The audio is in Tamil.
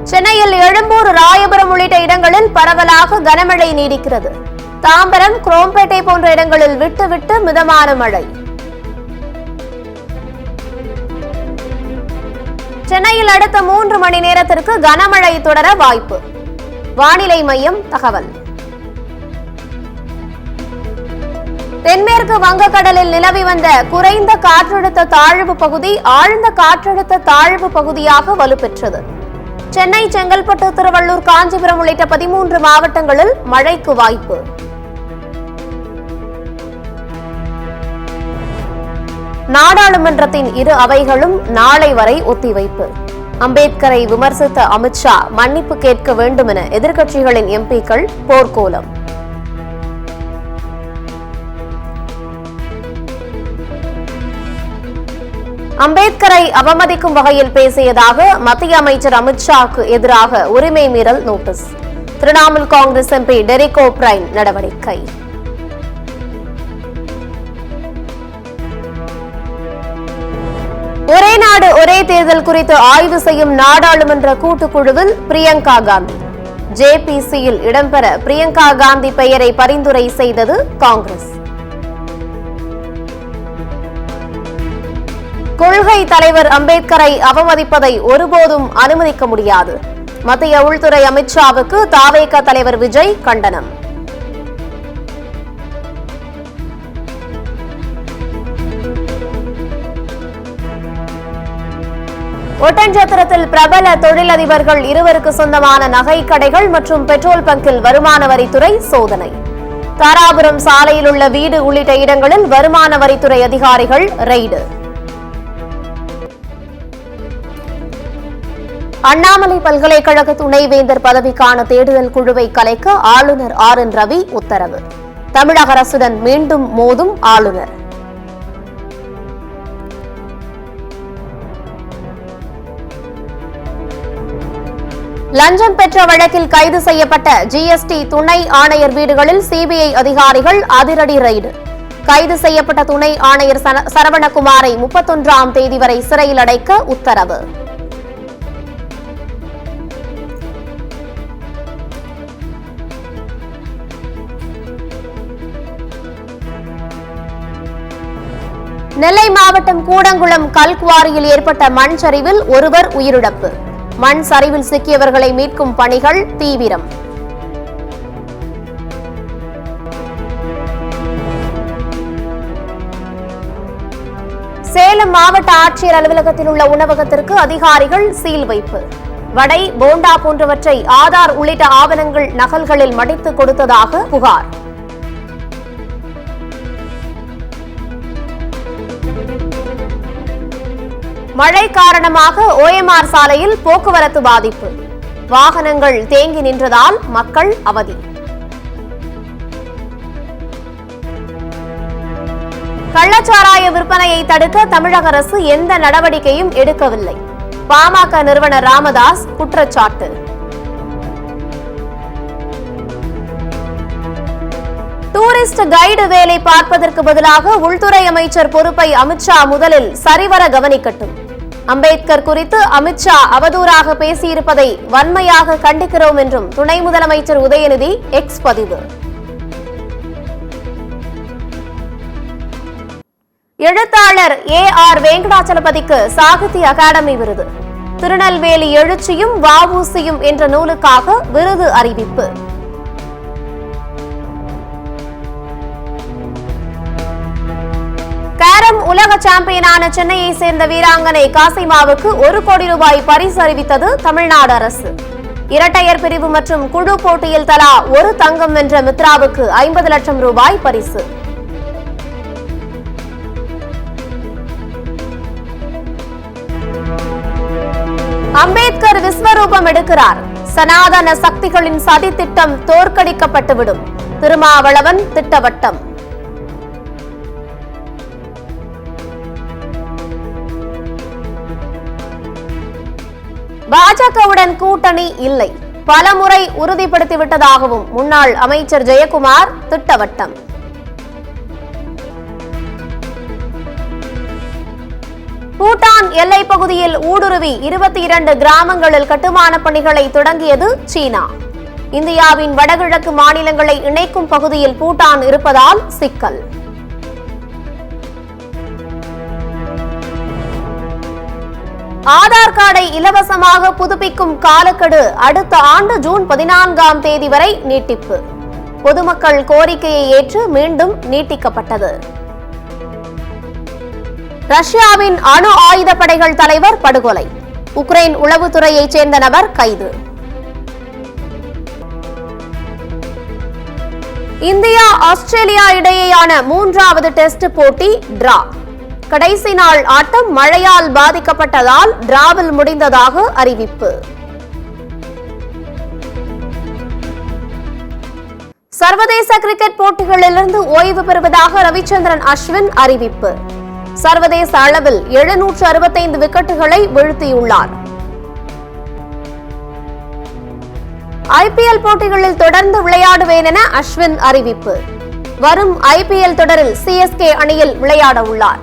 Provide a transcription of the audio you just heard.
சென்னையில் எழும்பூர், ராயபுரம் உள்ளிட்ட இடங்களில் பரவலாக கனமழை நீடிக்கிறது. தாம்பரம், குரோம்பேட்டை போன்ற இடங்களில் விட்டு விட்டு மிதமான மழை. சென்னையில் அடுத்த 3 மணி நேரத்திற்கு கனமழை தொடர வாய்ப்பு. வானிலை மையம் தகவல். தென்மேற்கு வங்கக்கடலில் நிலவி வந்த குறைந்த காற்றழுத்த தாழ்வு பகுதி ஆழ்ந்த காற்றழுத்த தாழ்வு பகுதியாக வலுப்பெற்றது. சென்னை, செங்கல்பட்டு, திருவள்ளூர், காஞ்சிபுரம் உள்ளிட்ட 13 மாவட்டங்களில் மழைக்கு வாய்ப்பு. நாடாளுமன்றத்தின் இரு அவைகளும் நாளை வரை ஒத்திவைப்பு. அம்பேத்கரை விமர்சித்த அமித்ஷா மன்னிப்பு கேட்க வேண்டும் என எதிர்க்கட்சிகளின் எம்பிக்கள் போர்க்கோலம். அம்பேத்கரை அவமதிக்கும் வகையில் பேசியதாக மத்திய அமைச்சர் அமித்ஷாவுக்கு எதிராக உரிமை மீறல் notice. Trinamool Congress MP Derek O'Brien நடவடிக்கை. ஒரே நாடு ஒரே தேர்தல் குறித்து ஆய்வு செய்யும் நாடாளுமன்ற கூட்டுக்குழுவில் பிரியங்கா காந்தி. ஜேபிசியில் இடம்பெற பிரியங்கா காந்தி பெயரை பரிந்துரை செய்தது காங்கிரஸ். கொள்கை தலைவர் அம்பேத்கரை அவமதிப்பதை ஒருபோதும் அனுமதிக்க முடியாது. மத்திய உள்துறை அமித்ஷாவுக்கு தாவேக தலைவர் விஜய் கண்டனம். ஒட்டன்சத்திரத்தில் பிரபல தொழிலதிபர்கள் இருவருக்கு சொந்தமான நகை கடைகள் மற்றும் பெட்ரோல் பங்கில் வருமான வரித்துறை சோதனை. தாராபுரம் சாலையில் உள்ள வீடு உள்ளிட்ட இடங்களில் வருமான வரித்துறை அதிகாரிகள் ரெய்டு. அண்ணாமலை பல்கலைக்கழக துணைவேந்தர் பதவிக்கான தேடுதல் குழுவை கலைக்க ஆளுநர் RN ரவி உத்தரவு. தமிழக அரசுடன் மீண்டும் மோதும் ஆளுநர். லஞ்சம் பெற்ற வழக்கில் கைது செய்யப்பட்ட GST துணை ஆணையர் வீடுகளில் CBI அதிகாரிகள் அதிரடி ரெய்டு. கைது செய்யப்பட்ட துணை ஆணையர் சரவணகுமாரை 31ஆம் தேதி வரை சிறையில் அடைக்க உத்தரவு. நெல்லை மாவட்டம் கூடங்குளம் கல்குவாரியில் ஏற்பட்ட மண் சரிவில் ஒருவர் உயிரிழப்பு. மண் சரிவில் சிக்கியவர்களை மீட்கும் பணிகள் தீவிரம். சேலம் மாவட்ட ஆட்சியர் அலுவலகத்தில் உள்ள உணவகத்திற்கு அதிகாரிகள் சீல் வைப்பு. வடை, போண்டா போன்றவற்றை ஆதார் உள்ளிட்ட ஆவணங்கள் நகல்களில் மடித்து கொடுத்ததாக புகார். மழை காரணமாக OMR சாலையில் போக்குவரத்து பாதிப்பு. வாகனங்கள் தேங்கி நின்றதால் மக்கள் அவதி. கள்ளச்சாராய விற்பனையை தடுக்க தமிழக அரசு எந்த நடவடிக்கையும் எடுக்கவில்லை. பாமக நிறுவனர் ராமதாஸ் குற்றச்சாட்டு. டூரிஸ்ட் கைடு வேலை பார்ப்பதற்கு பதிலாக உள்துறை அமைச்சர் பொறுப்பை அமித்ஷா முதலில் சரிவர கவனிக்கட்டும். அம்பேத்கர் குறித்து அமித்ஷா அவதூறாக பேசியிருப்பதை வன்மையாக கண்டிக்கிறோம் என்றும் துணை முதலமைச்சர் உதயநிதி எக்ஸ் பதிவு. எழுத்தாளர் AR வெங்கடாச்சலபதிக்கு சாகித்ய அகாடமி விருது. திருநெல்வேலி எழுச்சியும் வஉசியும் என்ற நூலுக்காக விருது அறிவிப்பு. கேரம் உலக சாம்பியனான சென்னையை சேர்ந்த வீராங்கனை காசிமாவுக்கு 1 கோடி ரூபாய் பரிசு அறிவித்தது தமிழ்நாடு அரசு. இரட்டையர் பிரிவு மற்றும் குழு போட்டியில் தலா 1 தங்கம் வென்ற மித்ராவுக்கு 50 லட்சம் ரூபாய் பரிசு. அம்பேத்கர் விஸ்வரூபம் எடுக்கிறார். சனாதன சக்திகளின் சதி திட்டம் தோற்கடிக்கப்பட்டுவிடும். திருமாவளவன் திட்டவட்டம். பாஜகவுடன் கூட்டணி இல்லை, பலமுறை உறுதிப்படுத்திவிட்டதாகவும் முன்னாள் அமைச்சர் ஜெயக்குமார் திட்டவட்டம். பூட்டான் எல்லைப் பகுதியில் ஊடுருவி 22 கிராமங்களில் கட்டுமான பணிகளை தொடங்கியது சீனா. இந்தியாவின் வடகிழக்கு மாநிலங்களை இணைக்கும் பகுதியில் பூட்டான் இருப்பதால் சிக்கல். ஆதார் கார்டை இலவசமாக புதுப்பிக்கும் காலக்கெடு அடுத்த ஆண்டு ஜூன் 14ஆம் தேதி வரை நீட்டிப்பு. பொதுமக்கள் கோரிக்கையை ஏற்று மீண்டும் நீட்டிக்கப்பட்டது. ரஷ்யாவின் அணு ஆயுத படைகள் தலைவர் படுகொலை. உக்ரைன் உளவுத்துறையைச் சேர்ந்த நபர் கைது. இந்தியா ஆஸ்திரேலியா இடையேயான 3வது டெஸ்ட் போட்டி டிரா. கடைசி நாள் ஆட்டம் மழையால் பாதிக்கப்பட்டதால் டிராவில் முடிந்ததாக அறிவிப்பு. சர்வதேச கிரிக்கெட் போட்டிகளிலிருந்து ஓய்வு பெறுவதாக ரவிச்சந்திரன் அஸ்வின் அறிவிப்பு. சர்வதேச அளவில் 765 விக்கெட்டுகளை வீழ்த்தியுள்ளார். ஐபிஎல் போட்டிகளில் தொடர்ந்து விளையாடுவேன் என அஸ்வின் அறிவிப்பு. வரும் ஐபிஎல் தொடரில் சிஎஸ்கே அணியில் விளையாட உள்ளார்.